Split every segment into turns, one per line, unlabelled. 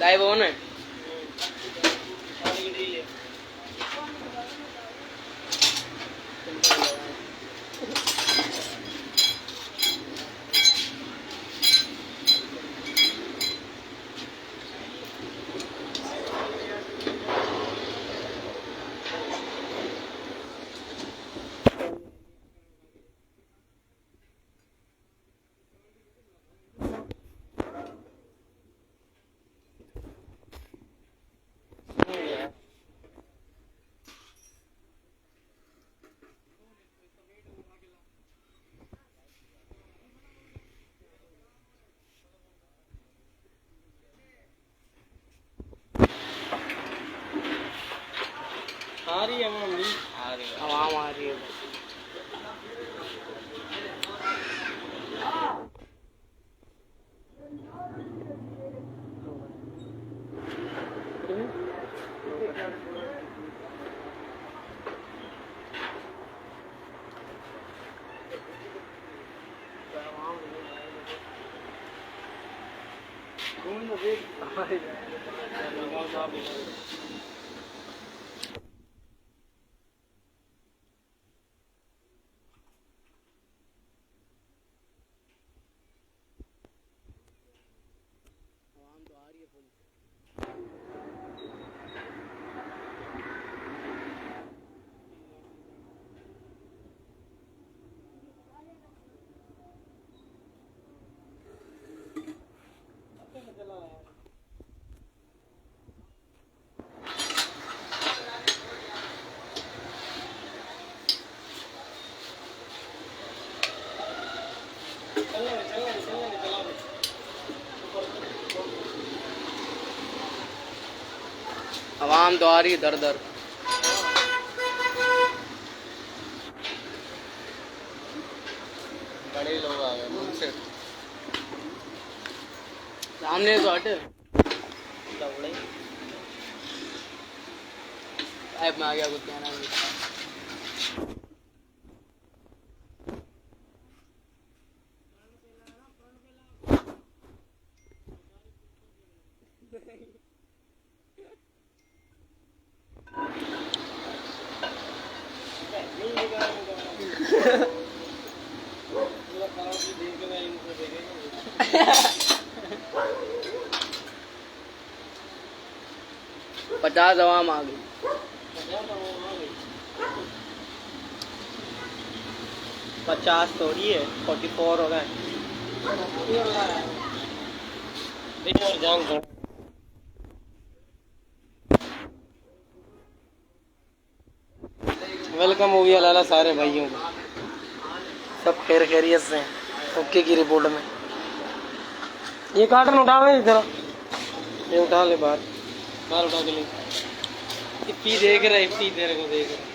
Live on है।
आ रही है मम्मी,
आवाम आ रही है। आवाम तो आ रही है दर दर।
बड़े लोग आ गए मुझसे।
सामने तो हट। ऐप में आ गया कुछ कहना पचास आवाम आ गई।
50 थोड़ी है, 44 हो रहा है। वेलकम हो गया लाला सारे भाइयों को, सब खैर खैरियत से हैं। ओके की रिपोर्ट में ये कार्टन उठावे इधर, ये उठा ले बाहर, बाहर उठा के ले। इतनी देख रहा है, इतनी देर को देख रहा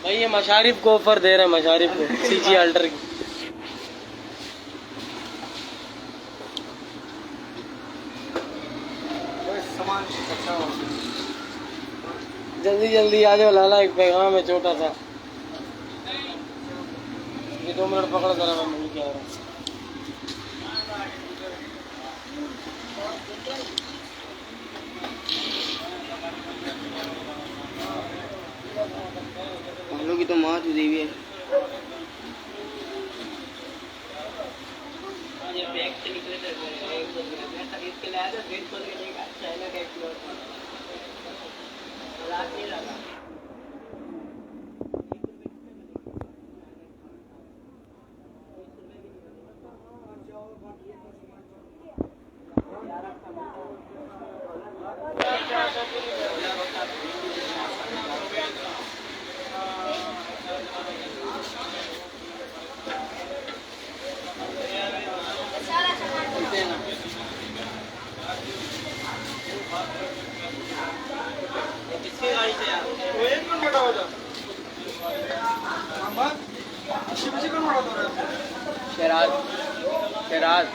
भाई। ये मशारिफ को ऑफर दे रहे हैं, मशारिफ को सीजी अल्टर की। जल्दी जल्दी आ जाओ लाला, एक पैगाम है छोटा सा। ये 2 मिनट पकड़ कर मैं मिल के आ रहा हूँ।
भालू की तो मौत हुई है। शराज शराज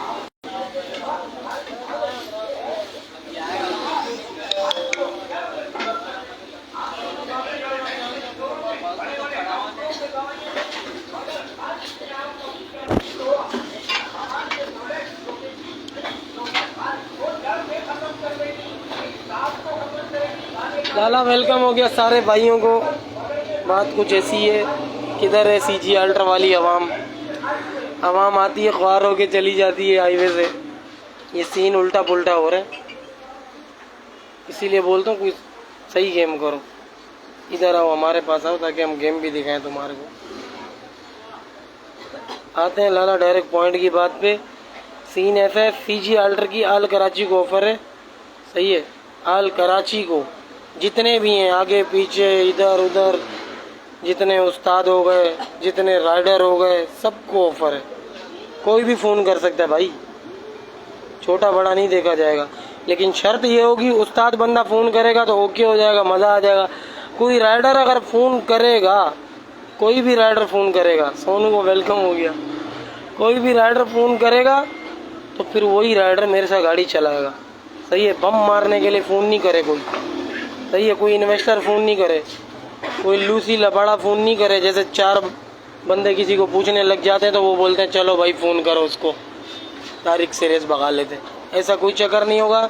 लाला वेलकम हो गया सारे भाइयों को। बात कुछ ऐसी है, किधर है सीजी अल्ट्रा वाली आवाम आती है ख्वार होके चली जाती है हाईवे से। ये सीन उल्टा पुल्टा हो रहा है, इसीलिए बोलता हूँ कुछ सही गेम करो। इधर आओ, हमारे पास आओ ताकि हम गेम भी दिखाएं तुम्हारे को। आते हैं लाला डायरेक्ट पॉइंट की बात पे। सीन ऐसा है, सीजी अल्ट्रा की आल कराची को ऑफर है। सही है, आल कराची को जितने भी हैं आगे पीछे इधर उधर, जितने उस्ताद हो गए, जितने राइडर हो गए, सबको ऑफर है। कोई भी फ़ोन कर सकता है भाई, छोटा बड़ा नहीं देखा जाएगा। लेकिन शर्त ये होगी, उस्ताद बंदा फ़ोन करेगा तो ओके हो जाएगा, मज़ा आ जाएगा। कोई राइडर अगर फ़ोन करेगा, कोई भी राइडर फ़ोन करेगा, सोनू को वेलकम हो गया, कोई भी राइडर फ़ोन करेगा तो फिर वही राइडर मेरे साथ गाड़ी चलाएगा। सही है, बम मारने के लिए फ़ोन नहीं करे कोई। सही है, कोई इन्वेस्टर फ़ोन नहीं करे, कोई लूसी लबाड़ा फ़ोन नहीं करे। जैसे 4 बंदे किसी को पूछने लग जाते हैं तो वो बोलते हैं चलो भाई फ़ोन करो उसको, तारीख से रेस भगा लेते हैं। ऐसा कोई चक्कर नहीं होगा।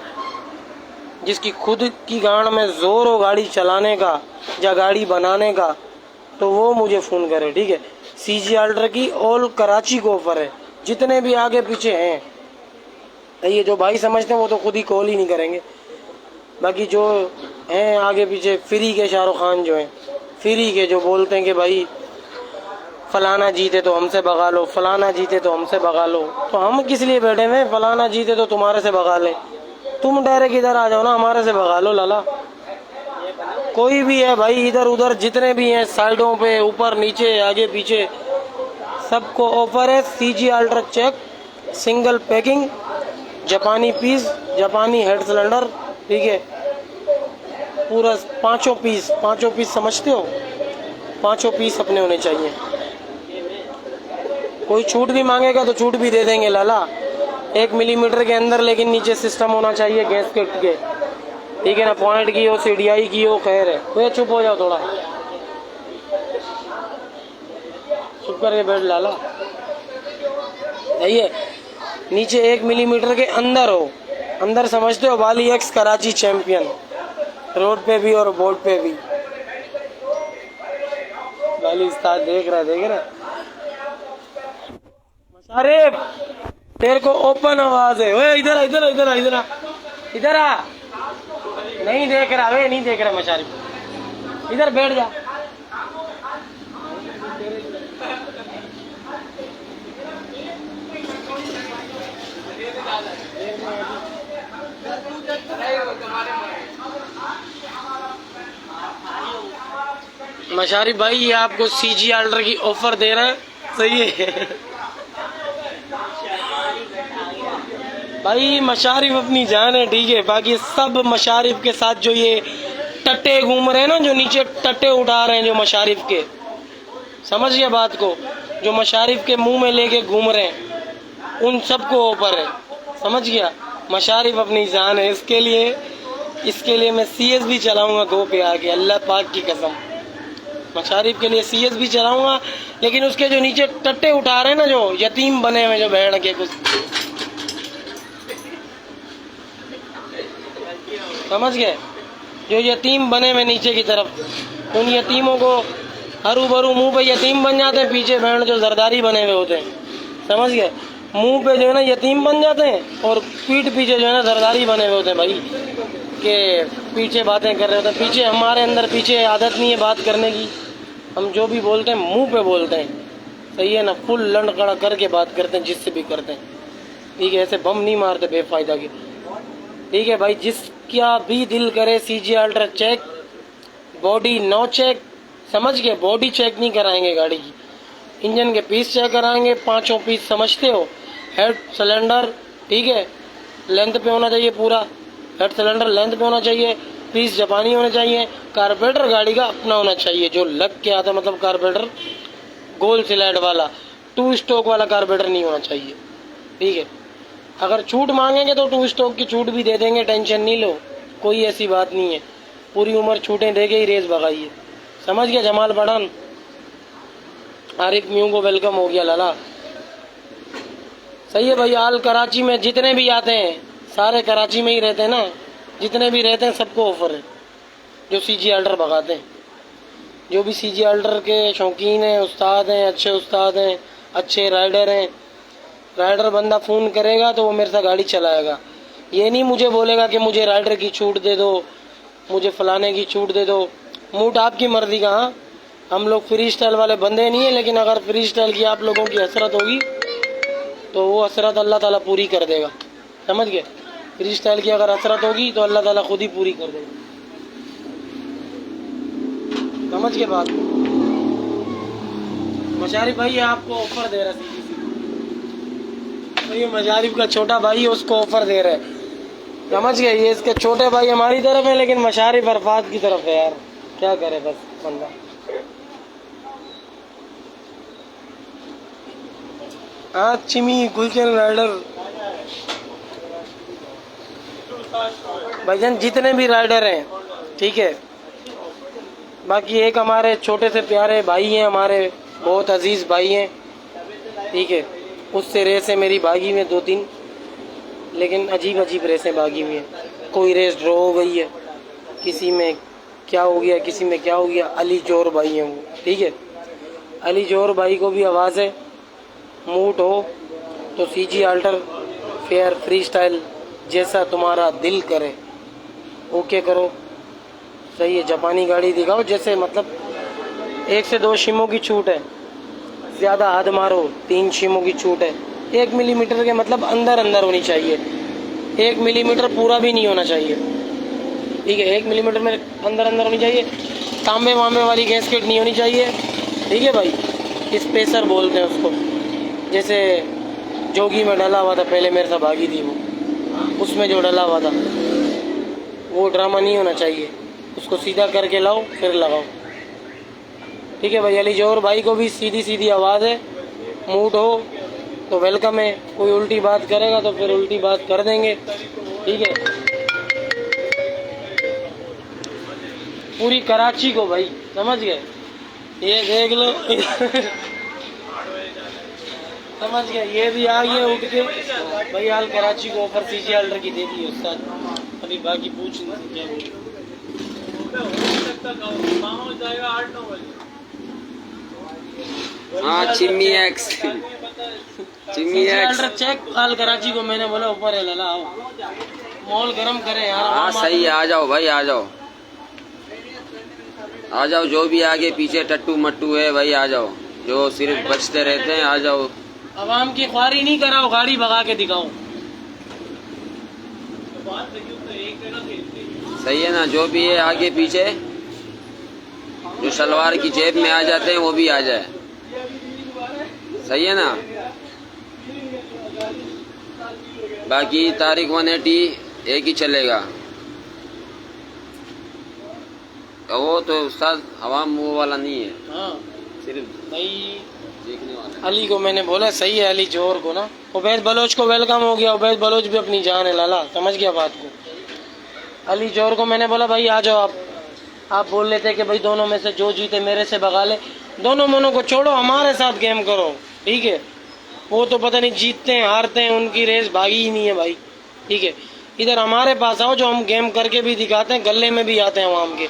जिसकी खुद की गांड में ज़ोर हो गाड़ी चलाने का या गाड़ी बनाने का तो वो मुझे फ़ोन करे, ठीक है। सीजी अल्ट्रा की ऑल कराची को ऑफर है, जितने भी आगे पीछे हैं। ये जो भाई समझते हैं वो तो खुद ही कॉल ही नहीं करेंगे। बाकी जो हैं आगे पीछे फ्री के शाहरुख खान जो हैं, फ्री के जो बोलते हैं कि भाई फलाना जीते तो हमसे भगा लो, फलाना जीते तो हमसे भगा लो, तो हम किस लिए बैठे हुए? फलाना जीते तो तुम्हारे से भगा लें, तुम डायरेक्ट इधर आ जाओ ना, हमारे से भगा लो लाला। कोई भी है भाई, इधर उधर जितने भी हैं, साइडों पे, ऊपर नीचे आगे पीछे, सबको ऑफर है। CG ultra check, single packing, जापानी पीस, जापानी हेड सिलेंडर, ठीक है। पूरा 5 पीस समझते हो, 5 पीस अपने होने चाहिए। कोई छूट भी मांगेगा तो छूट भी दे देंगे लाला, 1 मिलीमीटर के अंदर, लेकिन नीचे सिस्टम होना चाहिए गैस किट के, ठीक है ना। पॉइंट की हो, सीडीआई की हो, खैर है। कोई चुप हो जाओ, थोड़ा चुप करके बैठ लाला। यही है, नीचे 1 मिलीमीटर के अंदर हो, अंदर समझते हो। बाली एक्स कराची चैंपियन, रोड पे भी और बोर्ड पे भी। बाली उस्ताद देख रहा मशारिफ, तेरे को ओपन आवाज है। ओए इधर इधर इधर इधर इधर आ, नहीं देख रहा वे, नहीं देख रहा मशारिफ, इधर बैठ जा। मशारिफ भाई ये आपको सीजी अल्ट्रा की ऑफर दे रहे हैं, सही है भाई। मशारिफ अपनी जान है, ठीक है। बाकी सब मशारिफ के साथ जो ये टट्टे घूम रहे हैं ना, जो नीचे टट्टे उठा रहे हैं, जो मशारिफ के, समझ गया बात को, जो मशारिफ के मुंह में लेके घूम रहे हैं, उन सबको ऑफर है, समझ गया। मशारिफ अपनी जान है, इसके लिए मैं सीएस भी चलाऊंगा गो पे आके, अल्लाह पाक की कसम। मशारिफ के लिए सीएस भी चलाऊंगा, लेकिन उसके जो नीचे टट्टे उठा रहे हैं ना, जो यतीम बने हुए, जो भेड़ के कुछ, समझ गए, जो यतीम बने हुए नीचे की तरफ, उन यतीमों को हरू भरू मुंह पे यतीम बन जाते हैं, पीछे भेड़ जो जरदारी बने हुए होते हैं, समझ गए। मुंह पे जो है ना यतीम बन जाते हैं और पीठ पीछे जो है ना जरदारी बने हुए होते हैं भाई, के पीछे बातें कर रहे होते हैं। पीछे हमारे अंदर पीछे आदत नहीं है बात करने की, हम जो भी बोलते हैं मुंह पे बोलते हैं, सही है ना। फुल लंड खड़ा करके बात करते हैं जिससे भी करते हैं, ठीक है। ऐसे बम नहीं मारते बेफायदा के, ठीक है भाई। जिसका भी दिल करे CG ultra check, body no check, समझ गए। बॉडी चेक नहीं कराएंगे गाड़ी की, इंजन के पीस चेक कराएंगे, 5 पीस समझते हो। हेड सिलेंडर, ठीक है, लेंथ पे होना चाहिए पूरा, हेड सिलेंडर लेंथ पे होना चाहिए, पीस जापानी होने चाहिए, कार्बोरेटर गाड़ी का अपना होना चाहिए जो लग के आता, मतलब कार्बोरेटर गोल स्लैड वाला, 2 स्टॉक वाला कार्बोरेटर नहीं होना चाहिए, ठीक है। अगर छूट मांगेंगे तो 2 स्टॉक की छूट भी दे देंगे, टेंशन नहीं लो, कोई ऐसी बात नहीं है। पूरी उम्र छूटें दे के ही रेस भगाइए, समझ गया जमाल पठान। आरिफ म्यू को वेलकम हो गया लाला, सही है भाई। आल कराची में जितने भी आते हैं सारे कराची में ही रहते हैं ना, जितने भी रहते हैं सबको ऑफर है, जो सीजी अल्टर भगाते हैं। जो भी सीजी अल्टर के शौकीन हैं, उस्ताद हैं, अच्छे उस्ताद हैं, अच्छे राइडर हैं, राइडर बंदा फ़ोन करेगा तो वो मेरे साथ गाड़ी चलाएगा। ये नहीं मुझे बोलेगा कि मुझे राइडर की छूट दे दो, मुझे फलाने की छूट दे दो। मूड आपकी मर्जी का। हाँ, हम लोग फ्री स्टाइल वाले बंदे नहीं हैं, लेकिन अगर फ्री स्टाइल की आप लोगों की हसरत होगी तो वो हसरत अल्लाह ताला पूरी कर देगा। समझ गए? फ्री स्टाइल की अगर हसरत होगी तो अल्लाह ताला खुद ही पूरी कर देगा। समझ के बात को। मशारिफ भाई आपको ऑफर दे रहा है, तो ये मशारिफ का छोटा भाई है, उसको ऑफर दे रहे हैं। समझ गए? ये इसके छोटे भाई हमारी तरफ है, लेकिन मशारिफ अरफात की तरफ है यार। क्या करे बस बंदा। हाँ चिमी गुलशन राइडर भाईजान, जितने भी राइडर हैं, ठीक है। बाकी एक हमारे छोटे से प्यारे भाई हैं, हमारे बहुत अजीज भाई हैं, ठीक है। उससे रेसें मेरी भागी में 2-3, लेकिन अजीब अजीब रेसें भागी हुई हैं। कोई रेस ड्रॉ हो गई है, किसी में क्या हो गया, किसी में क्या हो गया। अली जोर भाई हैं वो, ठीक है। अली जोर भाई को भी आवाज़ है, मूड हो तो CG alter fair free style जैसा तुम्हारा दिल करे, ओके करो। सही है, जापानी गाड़ी दिखाओ जैसे, मतलब 1 से 2 शिमों की छूट है, ज़्यादा हाथ मारो 3 शिमों की छूट है। 1 मिलीमीटर के मतलब अंदर अंदर होनी चाहिए, 1 मिलीमीटर पूरा भी नहीं होना चाहिए, ठीक है। 1 मिलीमीटर में अंदर अंदर होनी चाहिए। तांबे वांबे वाली गैसकेट नहीं होनी चाहिए, ठीक है भाई। स्पेसर बोलते हैं उसको, जैसे जोगी में डला हुआ था पहले, मेरे साथ भागी थी वो, उसमें जो डला हुआ था वो ड्रामा नहीं होना चाहिए। उसको सीधा करके लाओ फिर लगाओ, ठीक है भाई। अली जोहर भाई को भी सीधी सीधी आवाज़ है, मूड हो तो वेलकम है। कोई उल्टी बात करेगा तो फिर उल्टी बात कर देंगे, ठीक है। पूरी कराची को भाई, समझ गए? ये देख लो समझ गए? ये भी आ गया उठ के भाई। हाल कराची को ऑफर सीजी अल्टर की दे दी उस्ताद। अभी बाकी पूछ क्या
हाँ चिम्मी एक्स, चिम्मी एक्स
चेक। हाल कराची को मैंने बोला ऊपर है, लला आओ मॉल गरम करे यार।
हाँ सही है, आ जाओ भाई, आ जाओ आ जाओ। जो भी आगे पीछे टट्टू मट्टू है भाई, आ जाओ। जो सिर्फ बचते रहते हैं, आ जाओ।
आवाम की ख्वारी नहीं कराओ, गाड़ी भगा के दिखाओ।
सही है ना? जो भी है आगे पीछे, जो शलवार की जेब में आ जाते हैं वो भी आ जाए। सही है ना? बाकी तारीख 180 एक ही चलेगा। वो तो उस्ताद आवाम वो वाला नहीं है।
हाँ
सिर्फ
भाई
देखने वाला।
अली को मैंने बोला सही है, अली जोहर को ना। उबैद बलोच को वेलकम हो गया। उबैद बलोच भी अपनी जान है, लाला समझ गया बात को। अली जोहर को मैंने बोला भाई आ जाओ आप बोल लेते कि भाई दोनों में से जो जीते मेरे से भगा ले। दोनों मनों को छोड़ो, हमारे साथ गेम करो, ठीक है। वो तो पता नहीं जीतते हैं हारते हैं, उनकी रेस भागी ही नहीं है भाई, ठीक है। इधर हमारे पास आओ, जो हम गेम करके भी दिखाते हैं, गले में भी आते हैं आवाम के।